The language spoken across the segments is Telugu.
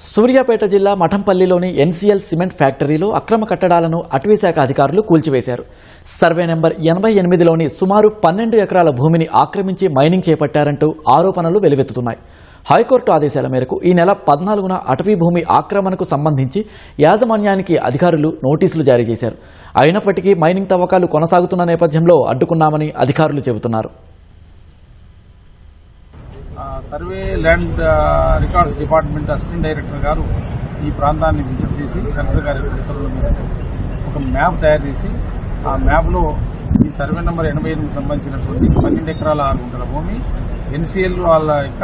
సూర్యాపేట జిల్లా మఠంపల్లిలోని ఎన్సీఎల్ సిమెంట్ ఫ్యాక్టరీలో అక్రమ కట్టడాలను అటవీశాఖ అధికారులు కూల్చివేశారు. సర్వే నెంబర్ 88లోని సుమారు 12 ఎకరాల భూమిని ఆక్రమించి మైనింగ్ చేపట్టారంటూ ఆరోపణలు వెలువెత్తుతున్నాయి. హైకోర్టు ఆదేశాల మేరకు ఈ నెల 14న అటవీ భూమి ఆక్రమణకు సంబంధించి యాజమాన్యానికి అధికారులు నోటీసులు జారీ చేశారు. అయినప్పటికీ మైనింగ్ తవ్వకాలు కొనసాగుతున్న నేపథ్యంలో అడ్డుకున్నామని అధికారులు చెబుతున్నారు. Survey land records department assistant director గారు ఈ ప్రాంతాన్ని విజిట్ చేసి కలెక్టర్ గారి ఉత్తర్వుల మేరకు ఒక మ్యాప్ తయారు చేసి ఆ మ్యాప్లో ఈ సర్వే నెంబర్ 88కి సంబంధించినటువంటి 12 ఎకరాల 6 గుంటల భూమి ఎన్సీఎల్ వాళ్ళ యొక్క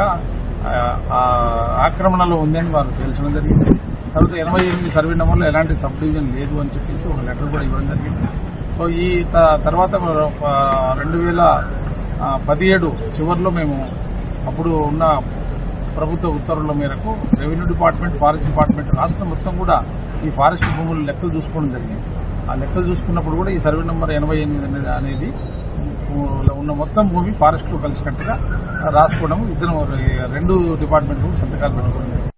ఆక్రమణలో ఉందని వారు తెలియడం జరిగింది. తర్వాత 88 సర్వే నెంబర్లో ఎలాంటి సబ్ డివిజన్ లేదు అని చెప్పేసి ఒక లెటర్ కూడా ఇవ్వడం జరిగింది. సో ఈ తర్వాత 2017 చివరిలో మేము అప్పుడు ఉన్న ప్రభుత్వ ఉత్తర్వుల మేరకు రెవెన్యూ డిపార్ట్మెంట్, ఫారెస్ట్ డిపార్ట్మెంట్ రాష్ట్రం మొత్తం కూడా ఈ ఫారెస్ట్ భూముల లెక్కలు చూసుకోవడం జరిగింది. ఆ లెక్కలు చూసుకున్నప్పుడు కూడా ఈ సర్వే నెంబర్ 88 అనేది ఉన్న మొత్తం భూమి ఫారెస్ట్లో కలిసినట్టుగా రాసుకోవడం, 2 డిపార్ట్మెంట్లు సంతకాలు పెట్టుకోవడం జరిగింది.